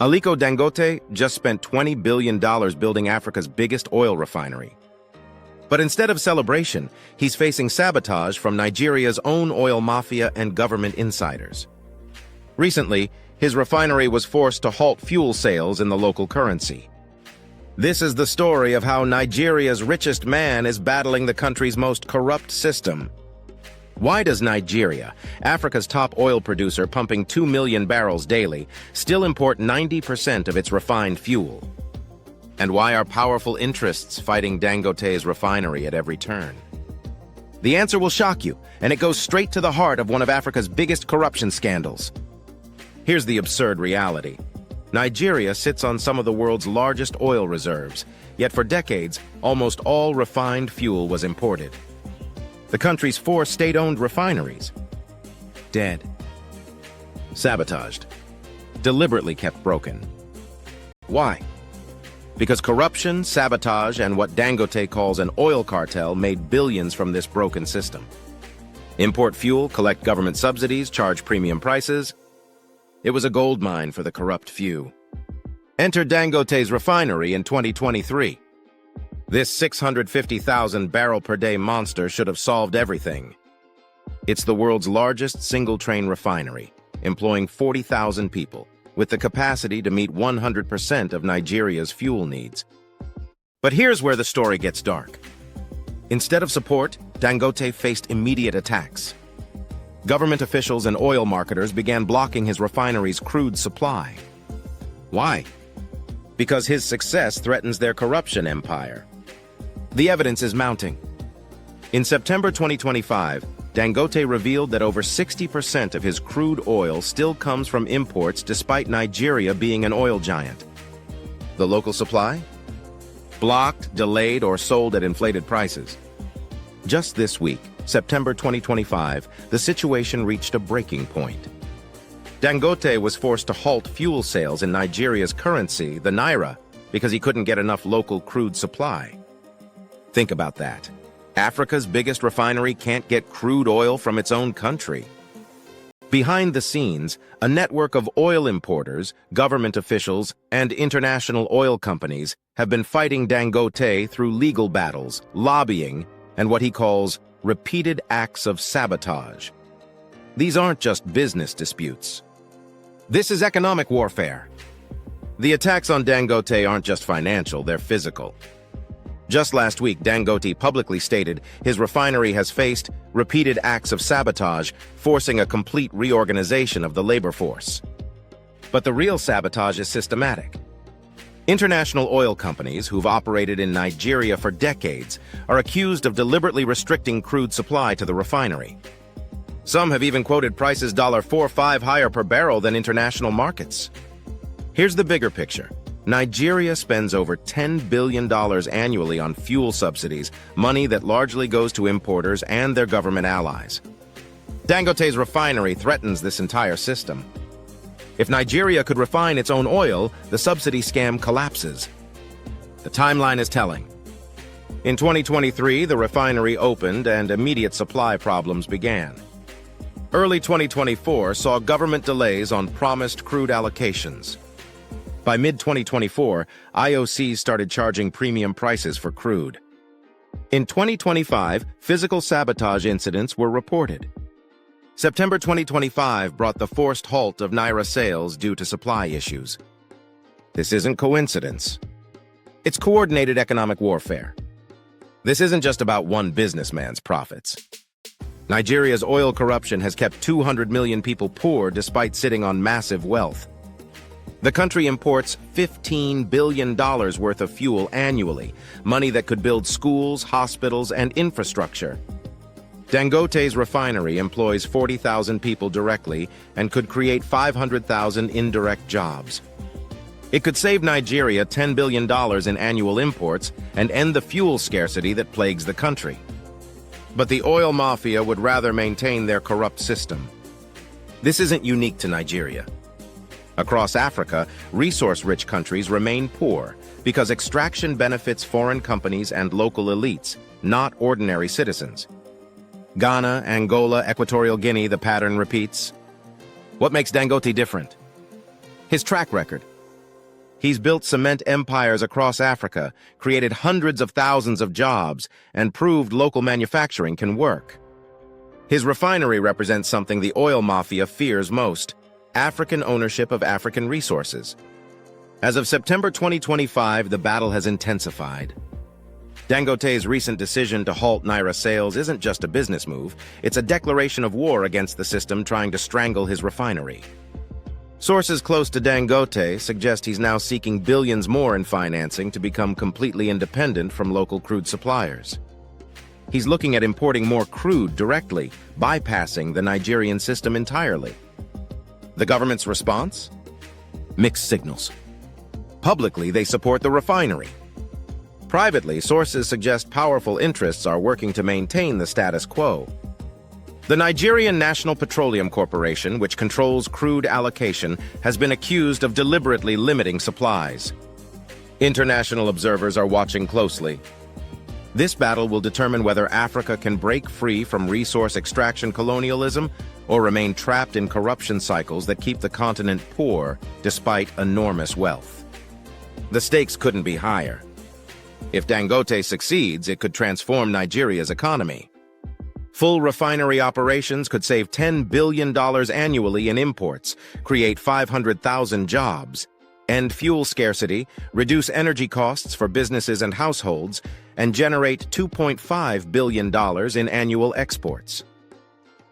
Aliko Dangote just spent $20 billion building Africa's biggest oil refinery. But instead of celebration, he's facing sabotage from Nigeria's own oil mafia and government insiders. Recently, his refinery was forced to halt fuel sales in the local currency. This is the story of how Nigeria's richest man is battling the country's most corrupt system. Why does Nigeria, Africa's top oil producer pumping 2 million barrels daily, still import 90% of its refined fuel? And why are powerful interests fighting Dangote's refinery at every turn? The answer will shock you, and it goes straight to the heart of one of Africa's biggest corruption scandals. Here's the absurd reality. Nigeria sits on some of the world's largest oil reserves, yet for decades, almost all refined fuel was imported. The country's 4 state-owned refineries, dead, sabotaged, deliberately kept broken. Why? Because corruption, sabotage, and what Dangote calls an oil cartel made billions from this broken system. Import fuel, collect government subsidies, charge premium prices. It was a gold mine for the corrupt few. Enter Dangote's refinery in 2023. This 650,000 barrel per day monster should have solved everything. It's the world's largest single-train refinery, employing 40,000 people, with the capacity to meet 100% of Nigeria's fuel needs. But here's where the story gets dark. Instead of support, Dangote faced immediate attacks. Government officials and oil marketers began blocking his refinery's crude supply. Why? Because his success threatens their corruption empire. The evidence is mounting. In September 2025, Dangote revealed that over 60% of his crude oil still comes from imports despite Nigeria being an oil giant. The local supply? Blocked, delayed, or sold at inflated prices. Just this week, September 2025, the situation reached a breaking point. Dangote was forced to halt fuel sales in Nigeria's currency, the naira, because he couldn't get enough local crude supply. Think about that. Africa's biggest refinery can't get crude oil from its own country. Behind the scenes, a network of oil importers, government officials, and international oil companies have been fighting Dangote through legal battles, lobbying, and what he calls repeated acts of sabotage. These aren't just business disputes. This is economic warfare. The attacks on Dangote aren't just financial, they're physical. Just last week, Dangote publicly stated his refinery has faced repeated acts of sabotage, forcing a complete reorganization of the labor force. But the real sabotage is systematic. International oil companies who've operated in Nigeria for decades are accused of deliberately restricting crude supply to the refinery. Some have even quoted prices $4.5 higher per barrel than international markets. Here's the bigger picture. Nigeria spends over $10 billion annually on fuel subsidies, money that largely goes to importers and their government allies. Dangote's refinery threatens this entire system. If Nigeria could refine its own oil, the subsidy scam collapses. The timeline is telling. In 2023, the refinery opened and immediate supply problems began. Early 2024 saw government delays on promised crude allocations. By mid-2024, IOCs started charging premium prices for crude. In 2025, physical sabotage incidents were reported. September 2025 brought the forced halt of naira sales due to supply issues. This isn't coincidence. It's coordinated economic warfare. This isn't just about one businessman's profits. Nigeria's oil corruption has kept 200 million people poor despite sitting on massive wealth. The country imports $15 billion worth of fuel annually, money that could build schools, hospitals, and infrastructure. Dangote's refinery employs 40,000 people directly and could create 500,000 indirect jobs. It could save Nigeria $10 billion in annual imports and end the fuel scarcity that plagues the country. But the oil mafia would rather maintain their corrupt system. This isn't unique to Nigeria. Across Africa, resource-rich countries remain poor because extraction benefits foreign companies and local elites, not ordinary citizens. Ghana, Angola, Equatorial Guinea, the pattern repeats. What makes Dangote different? His track record. He's built cement empires across Africa, created hundreds of thousands of jobs, and proved local manufacturing can work. His refinery represents something the oil mafia fears most: African ownership of African resources. As of September 2025, the battle has intensified. Dangote's recent decision to halt Naira sales isn't just a business move, it's a declaration of war against the system trying to strangle his refinery. Sources close to Dangote suggest he's now seeking billions more in financing to become completely independent from local crude suppliers. He's looking at importing more crude directly, bypassing the Nigerian system entirely. The government's response? Mixed signals. Publicly, they support the refinery. Privately, sources suggest powerful interests are working to maintain the status quo. The Nigerian National Petroleum Corporation, which controls crude allocation, has been accused of deliberately limiting supplies. International observers are watching closely. This battle will determine whether Africa can break free from resource extraction colonialism or remain trapped in corruption cycles that keep the continent poor despite enormous wealth. The stakes couldn't be higher. If Dangote succeeds, it could transform Nigeria's economy. Full refinery operations could save $10 billion annually in imports, create 500,000 jobs, end fuel scarcity, reduce energy costs for businesses and households, and generate $2.5 billion in annual exports.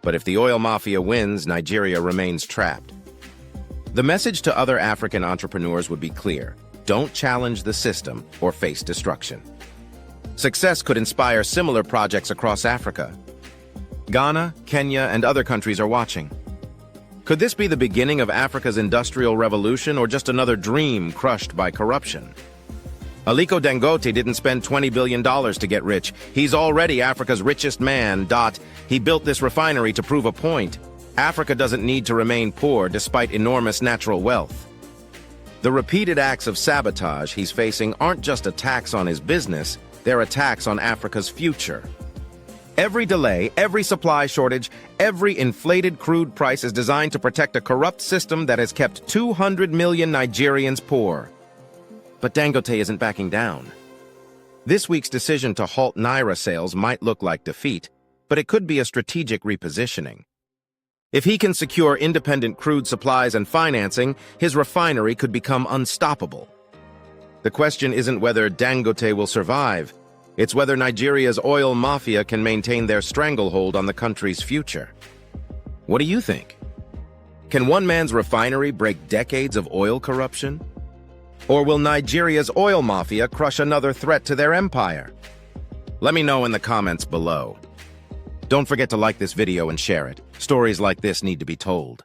But if the oil mafia wins, Nigeria remains trapped. The message to other African entrepreneurs would be clear: don't challenge the system or face destruction. Success could inspire similar projects across Africa. Ghana, Kenya, and other countries are watching. Could this be the beginning of Africa's industrial revolution or just another dream crushed by corruption? Aliko Dangote didn't spend $20 billion to get rich. He's already Africa's richest man. He built this refinery to prove a point. Africa doesn't need to remain poor despite enormous natural wealth. The repeated acts of sabotage he's facing aren't just attacks on his business, they're attacks on Africa's future. Every delay, every supply shortage, every inflated crude price is designed to protect a corrupt system that has kept 200 million Nigerians poor. But Dangote isn't backing down. This week's decision to halt Naira sales might look like defeat, but it could be a strategic repositioning. If he can secure independent crude supplies and financing, his refinery could become unstoppable. The question isn't whether Dangote will survive, it's whether Nigeria's oil mafia can maintain their stranglehold on the country's future. What do you think? Can one man's refinery break decades of oil corruption? Or will Nigeria's oil mafia crush another threat to their empire? Let me know in the comments below. Don't forget to like this video and share it. Stories like this need to be told.